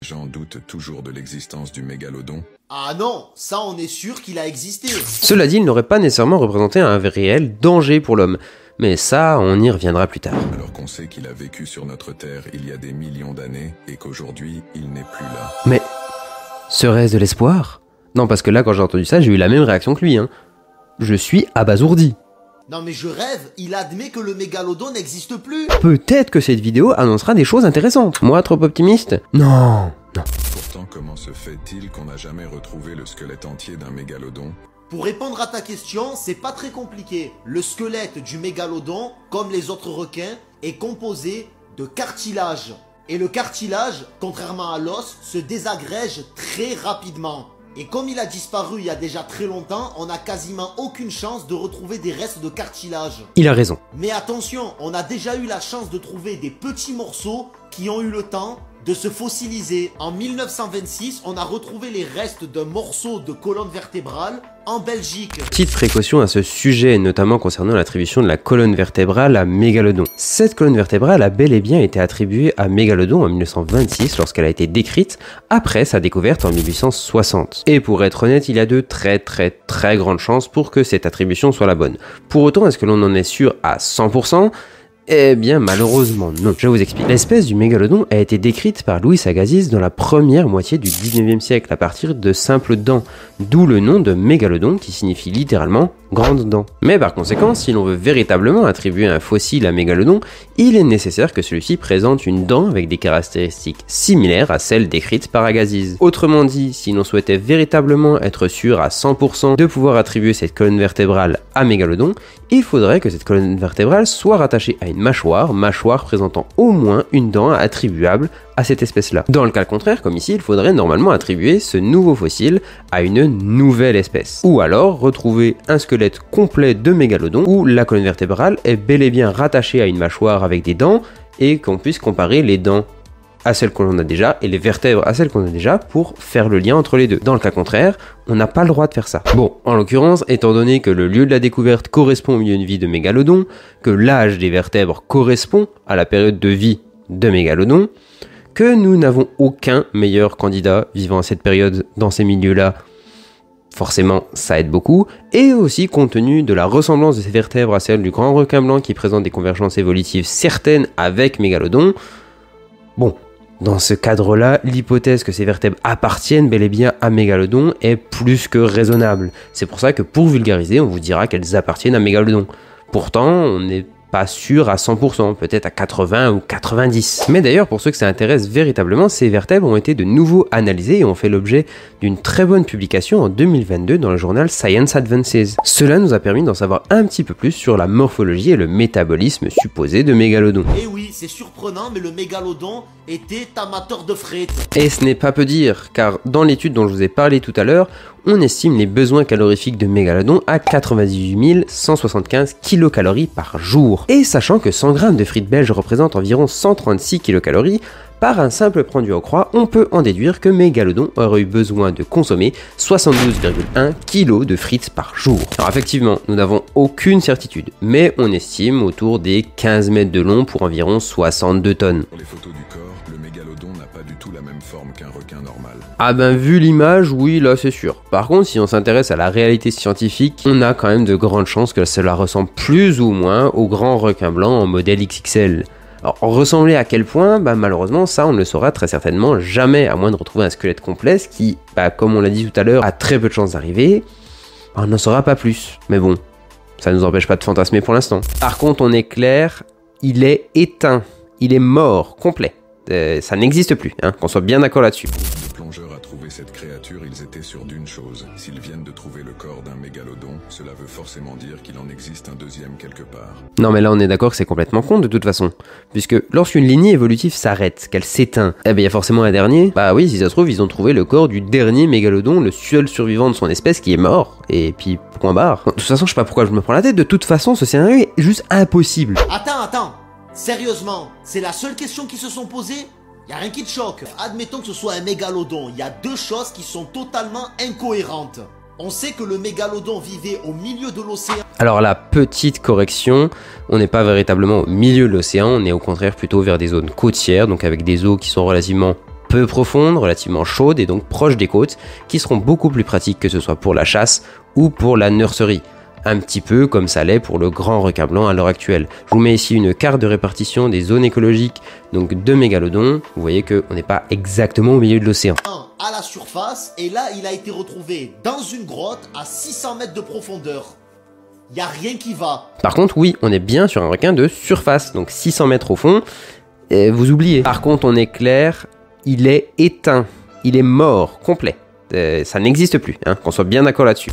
J'en doute toujours de l'existence du mégalodon. Ah non, ça on est sûr qu'il a existé. Cela dit, il n'aurait pas nécessairement représenté un réel danger pour l'homme. Mais ça, on y reviendra plus tard. Alors qu'on sait qu'il a vécu sur notre Terre il y a des millions d'années et qu'aujourd'hui, il n'est plus là. Mais serait-ce de l'espoir? Non, parce que là, quand j'ai entendu ça, j'ai eu la même réaction que lui. Je suis abasourdi. Non mais je rêve, il admet que le mégalodon n'existe plus. Peut-être que cette vidéo annoncera des choses intéressantes. Moi, trop optimiste? Non. Pourtant, comment se fait-il qu'on n'a jamais retrouvé le squelette entier d'un mégalodon? Pour répondre à ta question, c'est pas très compliqué. Le squelette du mégalodon, comme les autres requins, est composé de cartilage. Et le cartilage, contrairement à l'os, se désagrège très rapidement. Et comme il a disparu il y a déjà très longtemps, on n'a quasiment aucune chance de retrouver des restes de cartilage. Il a raison. Mais attention, on a déjà eu la chance de trouver des petits morceaux qui ont eu le temps de se fossiliser. En 1926, on a retrouvé les restes d'un morceau de colonne vertébrale en Belgique. Petite précaution à ce sujet, notamment concernant l'attribution de la colonne vertébrale à Mégalodon. Cette colonne vertébrale a bel et bien été attribuée à Mégalodon en 1926 lorsqu'elle a été décrite après sa découverte en 1860. Et pour être honnête, il y a de très grandes chances pour que cette attribution soit la bonne. Pour autant, est-ce que l'on en est sûr à 100%? Eh bien, malheureusement, non. Je vous explique. L'espèce du mégalodon a été décrite par Louis Agassiz dans la première moitié du 19e siècle à partir de simples dents, d'où le nom de mégalodon qui signifie littéralement grande dent. Mais par conséquent, si l'on veut véritablement attribuer un fossile à mégalodon, il est nécessaire que celui-ci présente une dent avec des caractéristiques similaires à celles décrites par Agassiz. Autrement dit, si l'on souhaitait véritablement être sûr à 100% de pouvoir attribuer cette colonne vertébrale à mégalodon, il faudrait que cette colonne vertébrale soit rattachée à une mâchoire présentant au moins une dent attribuable à cette espèce-là. Dans le cas contraire, comme ici, il faudrait normalement attribuer ce nouveau fossile à une nouvelle espèce. Ou alors retrouver un squelette complet de mégalodon où la colonne vertébrale est bel et bien rattachée à une mâchoire avec des dents et qu'on puisse comparer les dents à celles que l'on a déjà et les vertèbres à celles qu'on a déjà pour faire le lien entre les deux. Dans le cas contraire, on n'a pas le droit de faire ça. Bon, en l'occurrence, étant donné que le lieu de la découverte correspond au milieu de vie de mégalodon, que l'âge des vertèbres correspond à la période de vie de mégalodon, que nous n'avons aucun meilleur candidat vivant à cette période dans ces milieux-là, forcément ça aide beaucoup, et aussi compte tenu de la ressemblance de ces vertèbres à celle du grand requin blanc qui présente des convergences évolutives certaines avec mégalodon, bon, dans ce cadre-là, l'hypothèse que ces vertèbres appartiennent bel et bien à mégalodon est plus que raisonnable. C'est pour ça que pour vulgariser, on vous dira qu'elles appartiennent à mégalodon. Pourtant, on n'est pas sûr à 100%, peut-être à 80 ou 90. Mais d'ailleurs, pour ceux que ça intéresse véritablement, ces vertèbres ont été de nouveau analysées et ont fait l'objet d'une très bonne publication en 2022 dans le journal Science Advances. Cela nous a permis d'en savoir un petit peu plus sur la morphologie et le métabolisme supposé de mégalodon. Et oui, c'est surprenant, mais le mégalodon était amateur de frites. Et ce n'est pas peu dire, car dans l'étude dont je vous ai parlé tout à l'heure, on estime les besoins calorifiques de mégalodon à 98 175 kcal par jour. Et sachant que 100 g de frites belges représentent environ 136 kcal, par un simple produit au croix, on peut en déduire que mégalodon aurait eu besoin de consommer 72,1 kg de frites par jour. Alors effectivement, nous n'avons aucune certitude, mais on estime autour des 15 mètres de long pour environ 62 tonnes. Pour les photos du corps, le mégalodon n'a pas du tout la même forme qu'un requin normal. Ah ben vu l'image, oui là c'est sûr. Par contre, si on s'intéresse à la réalité scientifique, on a quand même de grandes chances que cela ressemble plus ou moins au grand requin blanc en modèle XXL. Alors, ressembler à quel point, malheureusement, ça on ne le saura très certainement jamais, à moins de retrouver un squelette complet, ce qui, comme on l'a dit tout à l'heure, a très peu de chances d'arriver, on n'en saura pas plus. Mais bon, ça ne nous empêche pas de fantasmer pour l'instant. Par contre, on est clair, il est éteint, il est mort, complet. Ça n'existe plus, qu'on soit bien d'accord là-dessus. Le plongeur a trouvé cette créature, ils étaient sûrs d'une chose. S'ils viennent de trouver le corps d'un mégalodon, cela veut forcément dire qu'il en existe un deuxième quelque part. Non mais là on est d'accord que c'est complètement con de toute façon. Puisque lorsqu'une lignée évolutive s'arrête, qu'elle s'éteint, il y a forcément un dernier. Bah oui, si ça se trouve, ils ont trouvé le corps du dernier mégalodon, le seul survivant de son espèce qui est mort. Et puis, point barre. De toute façon, je sais pas pourquoi je me prends la tête, de toute façon, ce scénario est juste impossible. Attends. Sérieusement, c'est la seule question qui se sont posées? Y a rien qui te choque. Admettons que ce soit un mégalodon, il y a deux choses qui sont totalement incohérentes. On sait que le mégalodon vivait au milieu de l'océan. Alors la petite correction, on n'est pas véritablement au milieu de l'océan, on est au contraire plutôt vers des zones côtières, donc avec des eaux qui sont relativement peu profondes, relativement chaudes et donc proches des côtes, qui seront beaucoup plus pratiques que ce soit pour la chasse ou pour la nurserie. Un petit peu comme ça l'est pour le grand requin blanc à l'heure actuelle. Je vous mets ici une carte de répartition des zones écologiques donc de mégalodons. Vous voyez qu'on n'est pas exactement au milieu de l'océan. À la surface, et là il a été retrouvé dans une grotte à 600 mètres de profondeur. Il n'y a rien qui va. Par contre, oui, on est bien sur un requin de surface, donc 600 mètres au fond. Vous oubliez. Par contre, on est clair, il est éteint. Il est mort, complet. Ça n'existe plus, hein, qu'on soit bien d'accord là-dessus.